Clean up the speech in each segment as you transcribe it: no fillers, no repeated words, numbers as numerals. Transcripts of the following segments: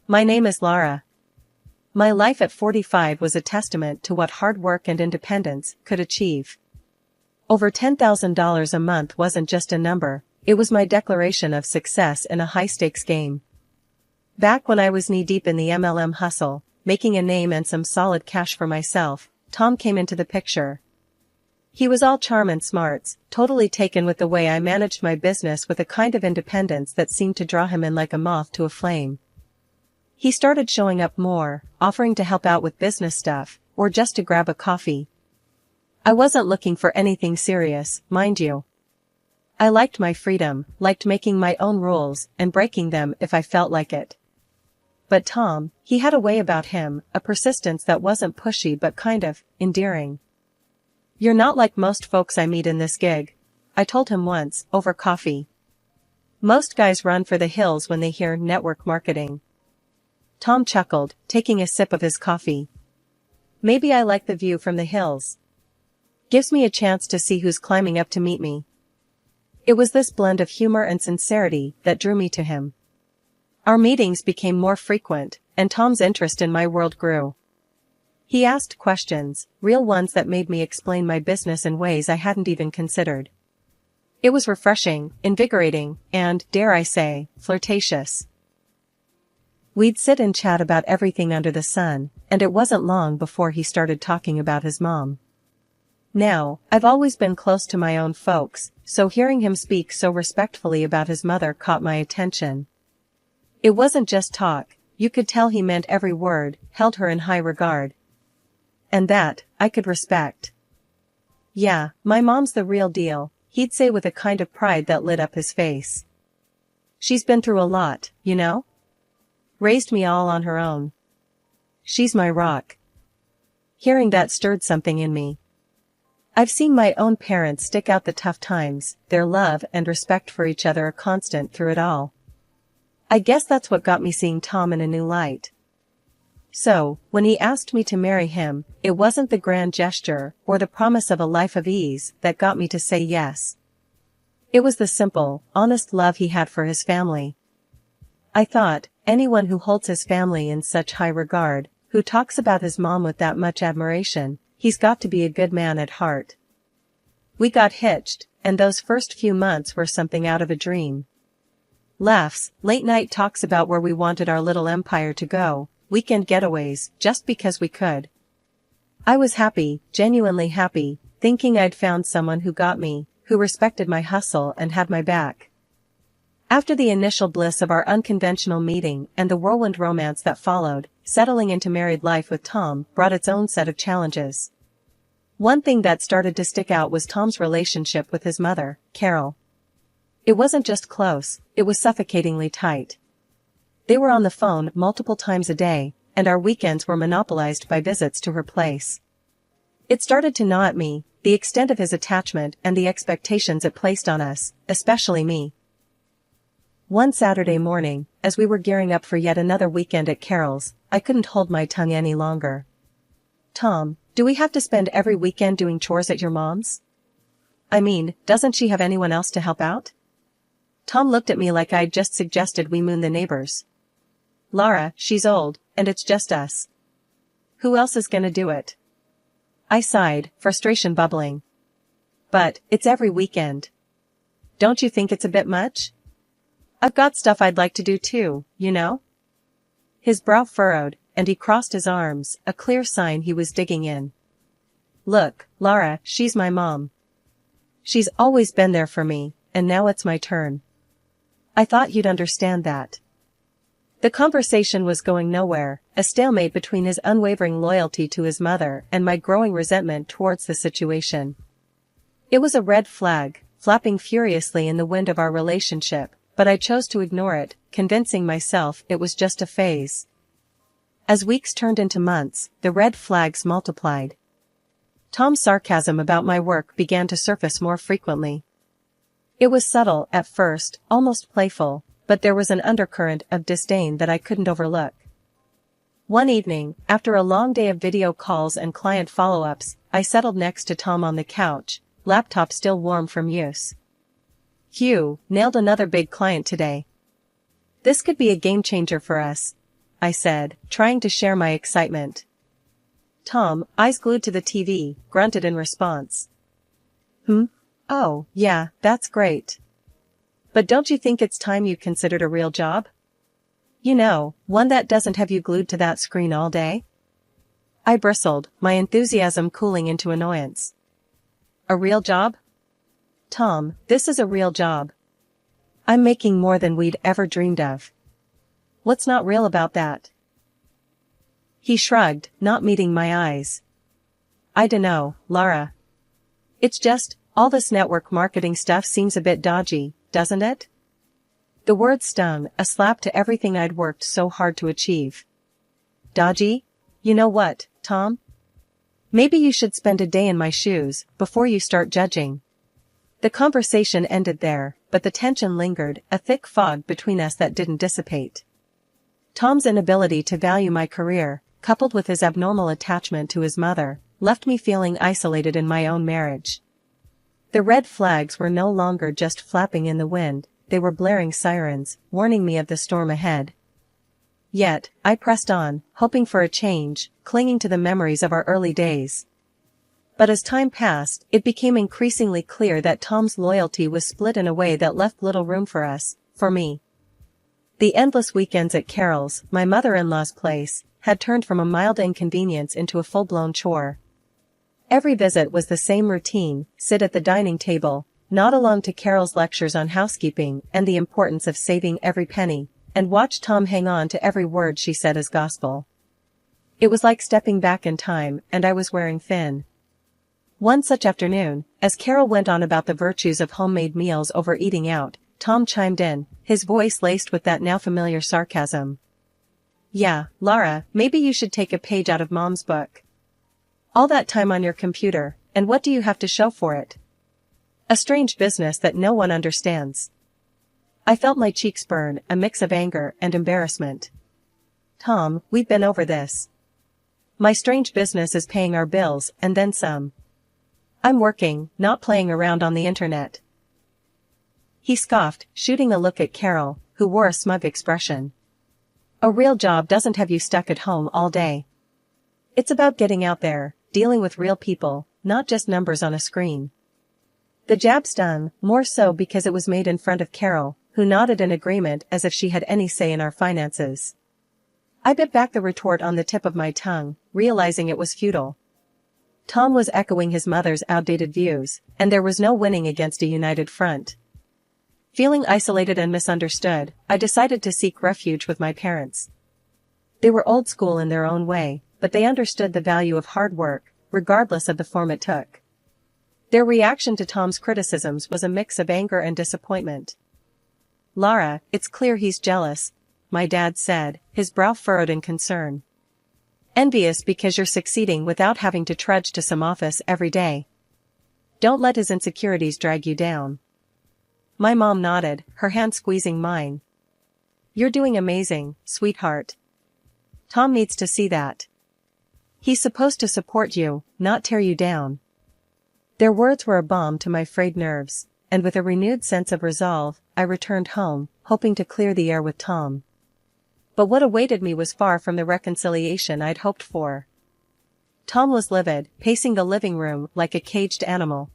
My name is Lara. My life at 45 was a testament to what hard work and independence could achieve. Over $10,000 a month wasn't just a number, it was my declaration of success in a high-stakes game. Back when I was knee-deep in the MLM hustle, making a name and some solid cash for myself, Tom came into the picture. He was all charm and smarts, totally taken with the way I managed my business with a kind of independence that seemed to draw him in like a moth to a flame. He started showing up more, offering to help out with business stuff, or just to grab a coffee. I wasn't looking for anything serious, mind you. I liked my freedom, liked making my own rules and breaking them if I felt like it. But Tom, he had a way about him, a persistence that wasn't pushy but kind of endearing. "You're not like most folks I meet in this gig," I told him once, over coffee. "Most guys run for the hills when they hear network marketing." Tom chuckled, taking a sip of his coffee. "Maybe I like the view from the hills. Gives me a chance to see who's climbing up to meet me." It was this blend of humor and sincerity that drew me to him. Our meetings became more frequent, and Tom's interest in my world grew. He asked questions, real ones that made me explain my business in ways I hadn't even considered. It was refreshing, invigorating, and, dare I say, flirtatious. We'd sit and chat about everything under the sun, and it wasn't long before he started talking about his mom. Now, I've always been close to my own folks, so hearing him speak so respectfully about his mother caught my attention. It wasn't just talk, you could tell he meant every word, held her in high regard. And that, I could respect. "Yeah, my mom's the real deal," he'd say with a kind of pride that lit up his face. "She's been through a lot, you know? Raised me all on her own. She's my rock." Hearing that stirred something in me. I've seen my own parents stick out the tough times, their love and respect for each other a constant through it all. I guess that's what got me seeing Tom in a new light. So, when he asked me to marry him, it wasn't the grand gesture or the promise of a life of ease that got me to say yes. It was the simple, honest love he had for his family. I thought, anyone who holds his family in such high regard, who talks about his mom with that much admiration, he's got to be a good man at heart. We got hitched, and those first few months were something out of a dream. Laughs, late-night talks about where we wanted our little empire to go, weekend getaways, just because we could. I was happy, genuinely happy, thinking I'd found someone who got me, who respected my hustle and had my back. After the initial bliss of our unconventional meeting and the whirlwind romance that followed, settling into married life with Tom brought its own set of challenges. One thing that started to stick out was Tom's relationship with his mother, Carol. It wasn't just close, it was suffocatingly tight. They were on the phone multiple times a day, and our weekends were monopolized by visits to her place. It started to gnaw at me, the extent of his attachment and the expectations it placed on us, especially me. One Saturday morning, as we were gearing up for yet another weekend at Carol's, I couldn't hold my tongue any longer. "Tom, do we have to spend every weekend doing chores at your mom's? I mean, doesn't she have anyone else to help out?" Tom looked at me like I'd just suggested we moon the neighbors. "Lara, she's old, and it's just us. Who else is gonna do it?" I sighed, frustration bubbling. "But, it's every weekend. Don't you think it's a bit much? I've got stuff I'd like to do too, you know?" His brow furrowed, and he crossed his arms, a clear sign he was digging in. "Look, Lara, she's my mom. She's always been there for me, and now it's my turn. I thought you'd understand that." The conversation was going nowhere, a stalemate between his unwavering loyalty to his mother and my growing resentment towards the situation. It was a red flag, flapping furiously in the wind of our relationship, but I chose to ignore it, convincing myself it was just a phase. As weeks turned into months, the red flags multiplied. Tom's sarcasm about my work began to surface more frequently. It was subtle at first, almost playful, but there was an undercurrent of disdain that I couldn't overlook. One evening, after a long day of video calls and client follow-ups, I settled next to Tom on the couch, laptop still warm from use. "Hugh, nailed another big client today. This could be a game changer for us. I said, trying to share my excitement. Tom, eyes glued to the TV, grunted in response. Oh, yeah, that's great. But don't you think it's time you considered a real job? You know, one that doesn't have you glued to that screen all day? I bristled, my enthusiasm cooling into annoyance. A real job? Tom, this is a real job. I'm making more than we'd ever dreamed of. What's not real about that? He shrugged, not meeting my eyes. I dunno, Lara. It's just, all this network marketing stuff seems a bit dodgy, doesn't it? The word stung, a slap to everything I'd worked so hard to achieve. Dodgy? You know what, Tom? Maybe you should spend a day in my shoes, before you start judging. The conversation ended there, but the tension lingered, a thick fog between us that didn't dissipate. Tom's inability to value my career, coupled with his abnormal attachment to his mother, left me feeling isolated in my own marriage. The red flags were no longer just flapping in the wind, they were blaring sirens, warning me of the storm ahead. Yet, I pressed on, hoping for a change, clinging to the memories of our early days. But as time passed, it became increasingly clear that Tom's loyalty was split in a way that left little room for us, for me. The endless weekends at Carol's, my mother-in-law's place, had turned from a mild inconvenience into a full-blown chore. Every visit was the same routine: sit at the dining table, nod along to Carol's lectures on housekeeping and the importance of saving every penny, and watch Tom hang on to every word she said as gospel. It was like stepping back in time, and I was wearing thin. One such afternoon, as Carol went on about the virtues of homemade meals over eating out, Tom chimed in, his voice laced with that now familiar sarcasm. Yeah, Lara, maybe you should take a page out of Mom's book. All that time on your computer, and what do you have to show for it? A strange business that no one understands. I felt my cheeks burn, a mix of anger and embarrassment. Tom, we've been over this. My strange business is paying our bills, and then some. I'm working, not playing around on the internet. He scoffed, shooting a look at Carol, who wore a smug expression. A real job doesn't have you stuck at home all day. It's about getting out there, dealing with real people, not just numbers on a screen. The jab stung, more so because it was made in front of Carol, who nodded in agreement as if she had any say in our finances. I bit back the retort on the tip of my tongue, realizing it was futile. Tom was echoing his mother's outdated views, and there was no winning against a united front. Feeling isolated and misunderstood, I decided to seek refuge with my parents. They were old school in their own way, but they understood the value of hard work, regardless of the form it took. Their reaction to Tom's criticisms was a mix of anger and disappointment. Lara, it's clear he's jealous, my dad said, his brow furrowed in concern. Envious because you're succeeding without having to trudge to some office every day. Don't let his insecurities drag you down. My mom nodded, her hand squeezing mine. You're doing amazing, sweetheart. Tom needs to see that. He's supposed to support you, not tear you down. Their words were a balm to my frayed nerves, and with a renewed sense of resolve, I returned home, hoping to clear the air with Tom. But what awaited me was far from the reconciliation I'd hoped for. Tom was livid, pacing the living room like a caged animal.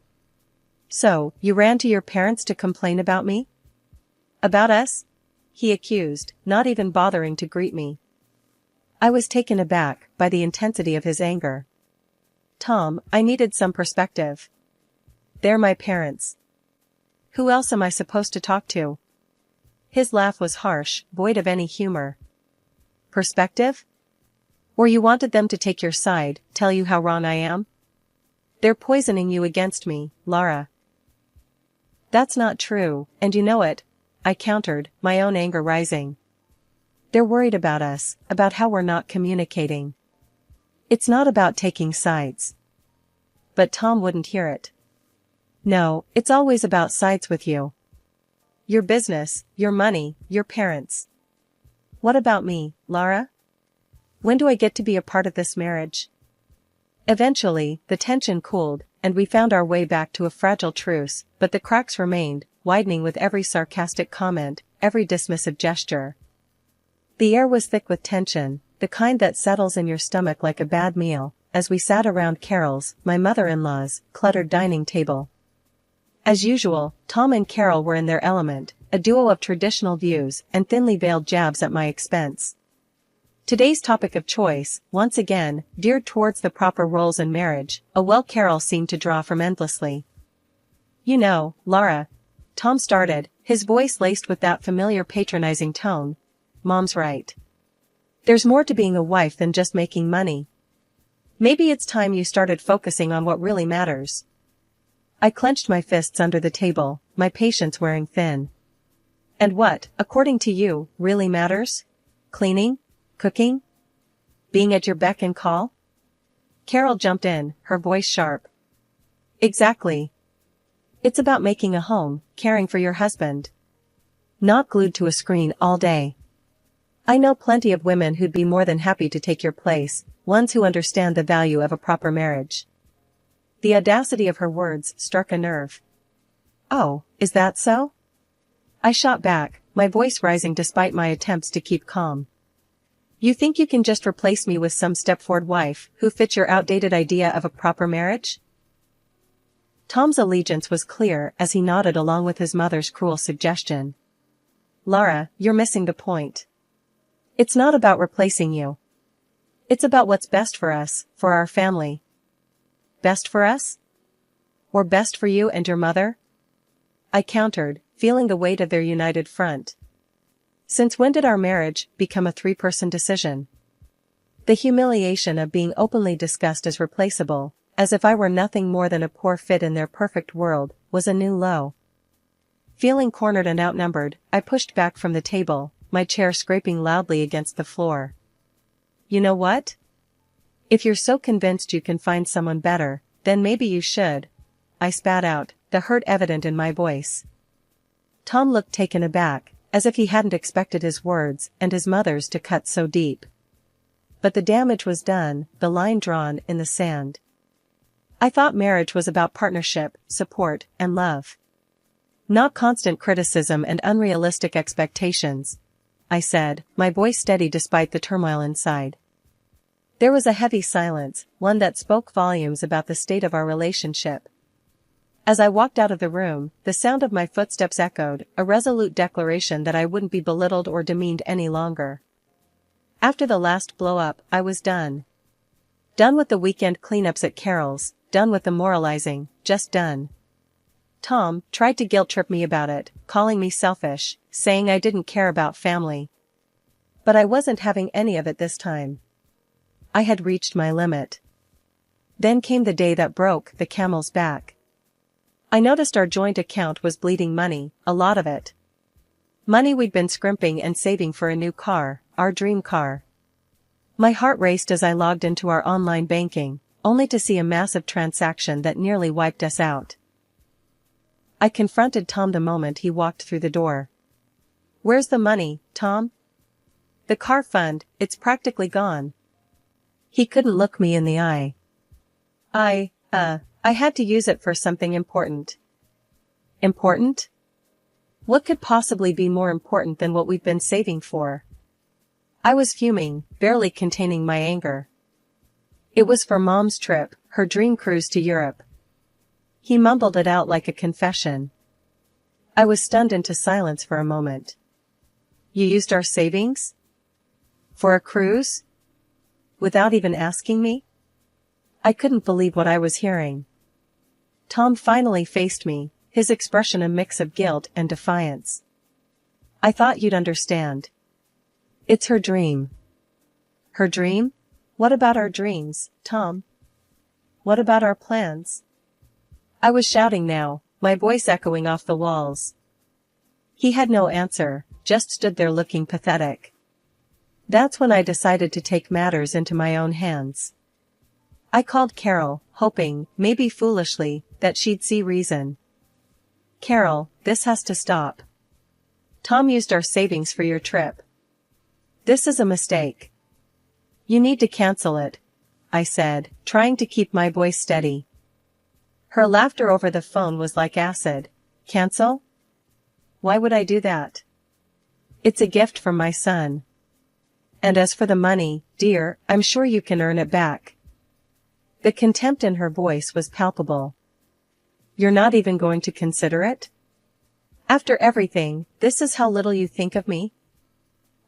So, you ran to your parents to complain about me? About us? He accused, not even bothering to greet me. I was taken aback by the intensity of his anger. Tom, I needed some perspective. They're my parents. Who else am I supposed to talk to? His laugh was harsh, void of any humor. Perspective? Or you wanted them to take your side, tell you how wrong I am? They're poisoning you against me, Lara. That's not true, and you know it, I countered, my own anger rising. They're worried about us, about how we're not communicating. It's not about taking sides. But Tom wouldn't hear it. No, it's always about sides with you. Your business, your money, your parents. What about me, Lara? When do I get to be a part of this marriage? Eventually, the tension cooled, and we found our way back to a fragile truce, but the cracks remained, widening with every sarcastic comment, every dismissive gesture. The air was thick with tension, the kind that settles in your stomach like a bad meal, as we sat around Carol's, my mother-in-law's, cluttered dining table. As usual, Tom and Carol were in their element, a duo of traditional views and thinly veiled jabs at my expense. Today's topic of choice, once again, veered towards the proper roles in marriage, a well Carol seemed to draw from endlessly. You know, Laura, Tom started, his voice laced with that familiar patronizing tone. Mom's right. There's more to being a wife than just making money. Maybe it's time you started focusing on what really matters. I clenched my fists under the table, my patience wearing thin. And what, according to you, really matters? Cleaning? Cooking? Being at your beck and call? Carol jumped in, her voice sharp. Exactly. It's about making a home, caring for your husband. Not glued to a screen all day. I know plenty of women who'd be more than happy to take your place, ones who understand the value of a proper marriage. The audacity of her words struck a nerve. Oh, is that so? I shot back, my voice rising despite my attempts to keep calm. You think you can just replace me with some Stepford wife who fits your outdated idea of a proper marriage? Tom's allegiance was clear as he nodded along with his mother's cruel suggestion. Laura, you're missing the point. It's not about replacing you. It's about what's best for us, for our family. Best for us? Or best for you and your mother? I countered, feeling the weight of their united front. Since when did our marriage become a three-person decision? The humiliation of being openly discussed as replaceable, as if I were nothing more than a poor fit in their perfect world, was a new low. Feeling cornered and outnumbered, I pushed back from the table, my chair scraping loudly against the floor. You know what? If you're so convinced you can find someone better, then maybe you should. I spat out, the hurt evident in my voice. Tom looked taken aback, as if he hadn't expected his words and his mother's to cut so deep. But the damage was done, the line drawn in the sand. I thought marriage was about partnership, support, and love. Not constant criticism and unrealistic expectations, I said, my voice steady despite the turmoil inside. There was a heavy silence, one that spoke volumes about the state of our relationship. As I walked out of the room, the sound of my footsteps echoed, a resolute declaration that I wouldn't be belittled or demeaned any longer. After the last blow-up, I was done. Done with the weekend cleanups at Carol's, done with the moralizing, just done. Tom tried to guilt-trip me about it, calling me selfish, saying I didn't care about family. But I wasn't having any of it this time. I had reached my limit. Then came the day that broke the camel's back. I noticed our joint account was bleeding money, a lot of it. Money we'd been scrimping and saving for a new car, our dream car. My heart raced as I logged into our online banking, only to see a massive transaction that nearly wiped us out. I confronted Tom the moment he walked through the door. Where's the money, Tom? The car fund, it's practically gone. He couldn't look me in the eye. I had to use it for something important. Important? What could possibly be more important than what we've been saving for? I was fuming, barely containing my anger. It was for Mom's trip, her dream cruise to Europe. He mumbled it out like a confession. I was stunned into silence for a moment. You used our savings? For a cruise? Without even asking me? I couldn't believe what I was hearing. Tom finally faced me, his expression a mix of guilt and defiance. I thought you'd understand. It's her dream. Her dream? What about our dreams, Tom? What about our plans? I was shouting now, my voice echoing off the walls. He had no answer, just stood there looking pathetic. That's when I decided to take matters into my own hands. I called Carol, hoping, maybe foolishly, that she'd see reason. Carol, this has to stop. Tom used our savings for your trip. This is a mistake. You need to cancel it, I said, trying to keep my voice steady. Her laughter over the phone was like acid. Cancel? Why would I do that? It's a gift from my son. And as for the money, dear, I'm sure you can earn it back. The contempt in her voice was palpable. You're not even going to consider it? After everything, this is how little you think of me?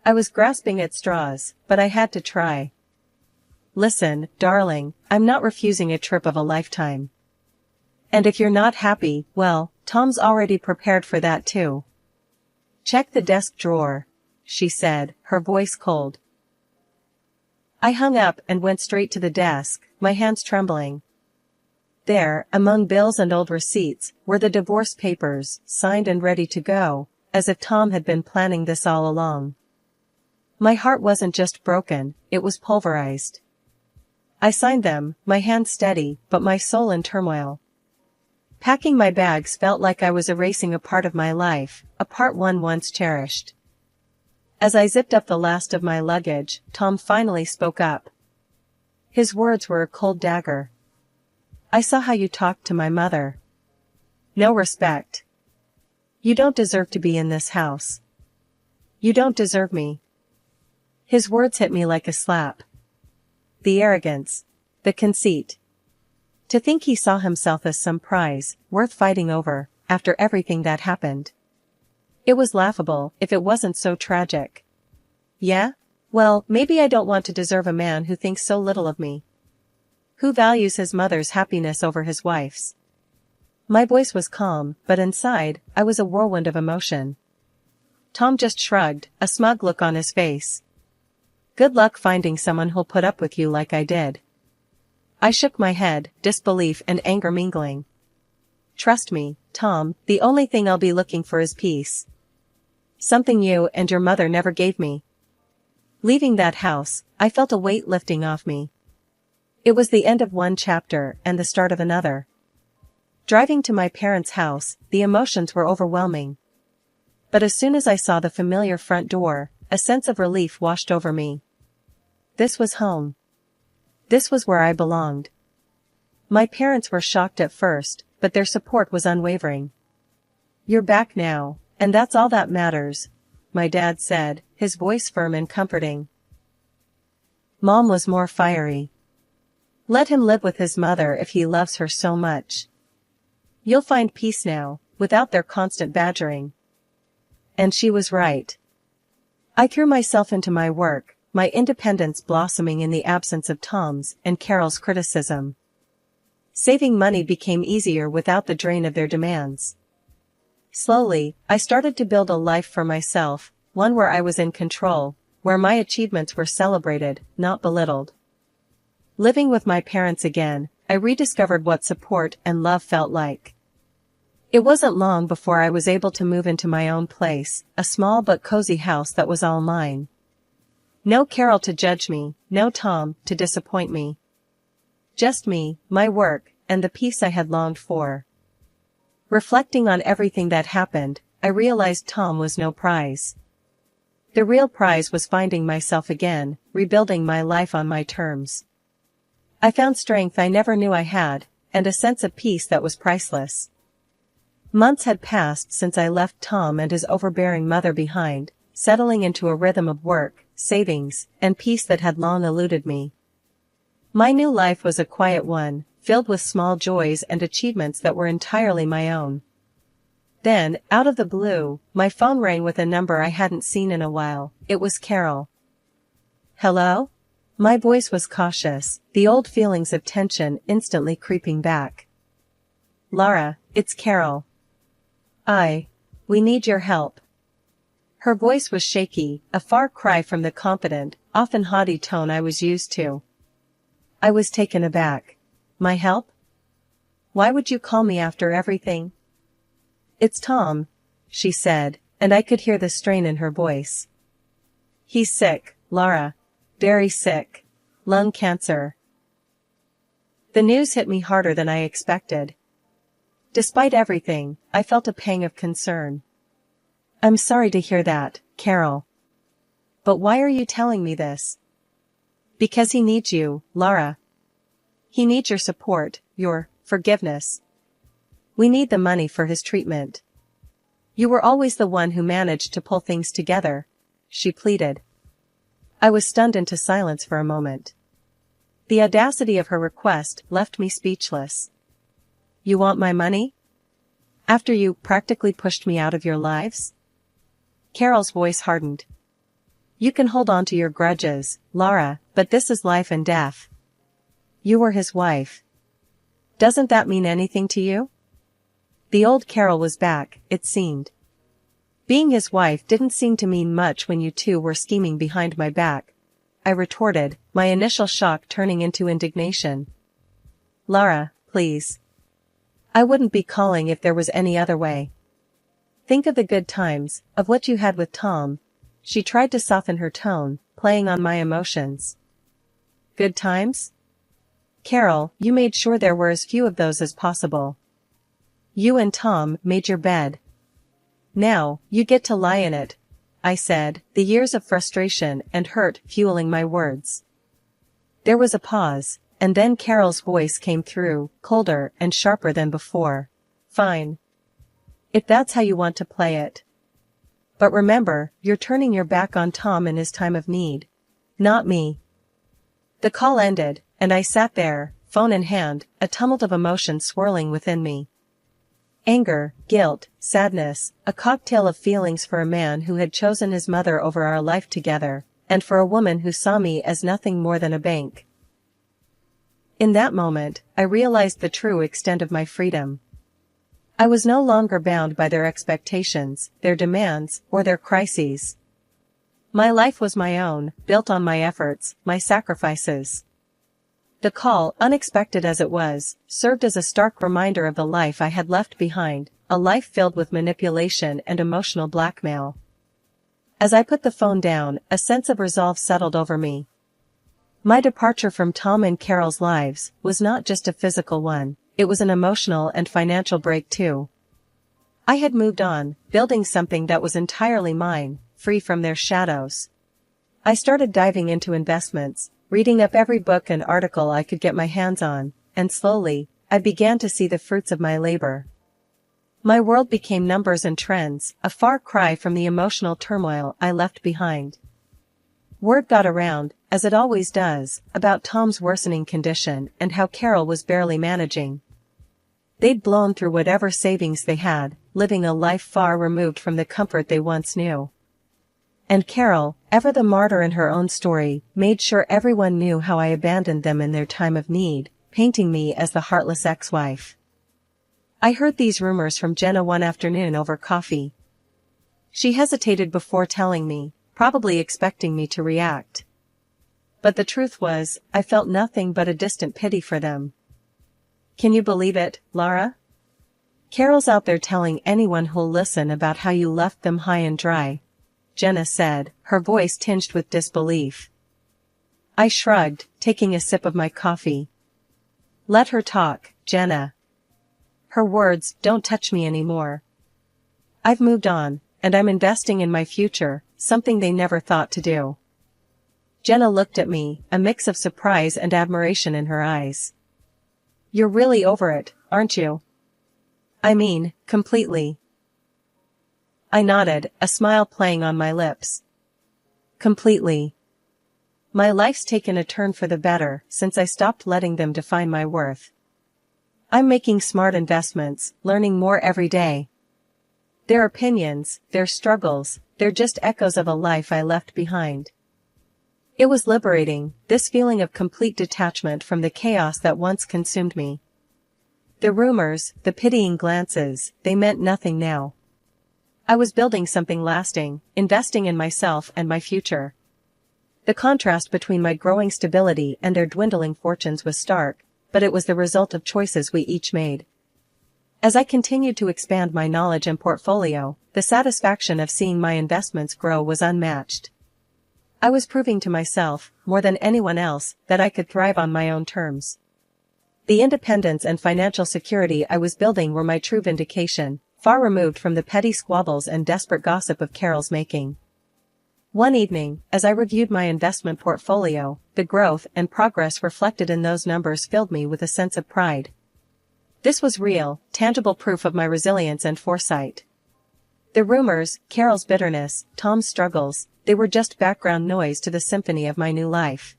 I was grasping at straws, but I had to try. Listen, darling, I'm not refusing a trip of a lifetime. And if you're not happy, well, Tom's already prepared for that too. Check the desk drawer, she said, her voice cold. I hung up and went straight to the desk, my hands trembling. There, among bills and old receipts, were the divorce papers, signed and ready to go, as if Tom had been planning this all along. My heart wasn't just broken, it was pulverized. I signed them, my hand steady, but my soul in turmoil. Packing my bags felt like I was erasing a part of my life, a part one once cherished. As I zipped up the last of my luggage, Tom finally spoke up. His words were a cold dagger. I saw how you talked to my mother. No respect. You don't deserve to be in this house. You don't deserve me. His words hit me like a slap. The arrogance. The conceit. To think he saw himself as some prize, worth fighting over, after everything that happened. It was laughable, if it wasn't so tragic. Yeah? Well, maybe I don't want to deserve a man who thinks so little of me. Who values his mother's happiness over his wife's. My voice was calm, but inside, I was a whirlwind of emotion. Tom just shrugged, a smug look on his face. Good luck finding someone who'll put up with you like I did. I shook my head, disbelief and anger mingling. Trust me, Tom, the only thing I'll be looking for is peace. Something you and your mother never gave me. Leaving that house, I felt a weight lifting off me. It was the end of one chapter and the start of another. Driving to my parents' house, the emotions were overwhelming. But as soon as I saw the familiar front door, a sense of relief washed over me. This was home. This was where I belonged. My parents were shocked at first, but their support was unwavering. You're back now, and that's all that matters, my dad said, his voice firm and comforting. Mom was more fiery. Let him live with his mother if he loves her so much. You'll find peace now, without their constant badgering. And she was right. I threw myself into my work, my independence blossoming in the absence of Tom's and Carol's criticism. Saving money became easier without the drain of their demands. Slowly, I started to build a life for myself, one where I was in control, where my achievements were celebrated, not belittled. Living with my parents again, I rediscovered what support and love felt like. It wasn't long before I was able to move into my own place, a small but cozy house that was all mine. No Carol to judge me, no Tom to disappoint me. Just me, my work, and the peace I had longed for. Reflecting on everything that happened, I realized Tom was no prize. The real prize was finding myself again, rebuilding my life on my terms. I found strength I never knew I had, and a sense of peace that was priceless. Months had passed since I left Tom and his overbearing mother behind, settling into a rhythm of work, savings, and peace that had long eluded me. My new life was a quiet one, filled with small joys and achievements that were entirely my own. Then, out of the blue, my phone rang with a number I hadn't seen in a while. It was Carol. Hello? My voice was cautious, the old feelings of tension instantly creeping back. Lara, it's Carol. We need your help. Her voice was shaky, a far cry from the confident, often haughty tone I was used to. I was taken aback. My help? Why would you call me after everything? It's Tom, she said, and I could hear the strain in her voice. He's sick, Lara. Very sick. Lung cancer. The news hit me harder than I expected. Despite everything, I felt a pang of concern. I'm sorry to hear that, Carol. But why are you telling me this? Because he needs you, Lara. He needs your support, your forgiveness. We need the money for his treatment. You were always the one who managed to pull things together, she pleaded. I was stunned into silence for a moment. The audacity of her request left me speechless. You want my money? After you practically pushed me out of your lives? Carol's voice hardened. You can hold on to your grudges, Lara, but this is life and death. You were his wife. Doesn't that mean anything to you? The old Carol was back, it seemed. Being his wife didn't seem to mean much when you two were scheming behind my back, I retorted, my initial shock turning into indignation. Lara, please. I wouldn't be calling if there was any other way. Think of the good times, of what you had with Tom. She tried to soften her tone, playing on my emotions. Good times? Carol, you made sure there were as few of those as possible. You and Tom made your bed. Now, you get to lie in it, I said, the years of frustration and hurt fueling my words. There was a pause, and then Carol's voice came through, colder and sharper than before. Fine. If that's how you want to play it. But remember, you're turning your back on Tom in his time of need. Not me. The call ended, and I sat there, phone in hand, a tumult of emotion swirling within me. Anger, guilt, sadness, a cocktail of feelings for a man who had chosen his mother over our life together, and for a woman who saw me as nothing more than a bank. In that moment, I realized the true extent of my freedom. I was no longer bound by their expectations, their demands, or their crises. My life was my own, built on my efforts, my sacrifices. The call, unexpected as it was, served as a stark reminder of the life I had left behind, a life filled with manipulation and emotional blackmail. As I put the phone down, a sense of resolve settled over me. My departure from Tom and Carol's lives was not just a physical one, it was an emotional and financial break too. I had moved on, building something that was entirely mine, free from their shadows. I started diving into investments, reading up every book and article I could get my hands on, and slowly, I began to see the fruits of my labor. My world became numbers and trends, a far cry from the emotional turmoil I left behind. Word got around, as it always does, about Tom's worsening condition and how Carol was barely managing. They'd blown through whatever savings they had, living a life far removed from the comfort they once knew. And Carol, ever the martyr in her own story, made sure everyone knew how I abandoned them in their time of need, painting me as the heartless ex-wife. I heard these rumors from Jenna one afternoon over coffee. She hesitated before telling me, probably expecting me to react. But the truth was, I felt nothing but a distant pity for them. Can you believe it, Lara? Carol's out there telling anyone who'll listen about how you left them high and dry, Jenna said, her voice tinged with disbelief. I shrugged, taking a sip of my coffee. Let her talk, Jenna. Her words don't touch me anymore. I've moved on, and I'm investing in my future, something they never thought to do. Jenna looked at me, a mix of surprise and admiration in her eyes. You're really over it, aren't you? I mean, completely. I nodded, a smile playing on my lips. Completely. My life's taken a turn for the better since I stopped letting them define my worth. I'm making smart investments, learning more every day. Their opinions, their struggles, they're just echoes of a life I left behind. It was liberating, this feeling of complete detachment from the chaos that once consumed me. The rumors, the pitying glances, they meant nothing now. I was building something lasting, investing in myself and my future. The contrast between my growing stability and their dwindling fortunes was stark, but it was the result of choices we each made. As I continued to expand my knowledge and portfolio, the satisfaction of seeing my investments grow was unmatched. I was proving to myself, more than anyone else, that I could thrive on my own terms. The independence and financial security I was building were my true vindication, far removed from the petty squabbles and desperate gossip of Carol's making. One evening, as I reviewed my investment portfolio, the growth and progress reflected in those numbers filled me with a sense of pride. This was real, tangible proof of my resilience and foresight. The rumors, Carol's bitterness, Tom's struggles, they were just background noise to the symphony of my new life.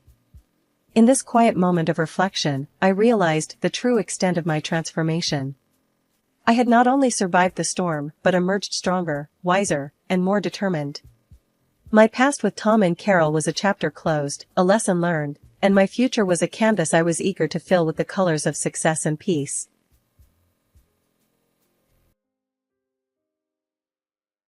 In this quiet moment of reflection, I realized the true extent of my transformation. I had not only survived the storm, but emerged stronger, wiser, and more determined. My past with Tom and Carol was a chapter closed, a lesson learned, and my future was a canvas I was eager to fill with the colors of success and peace.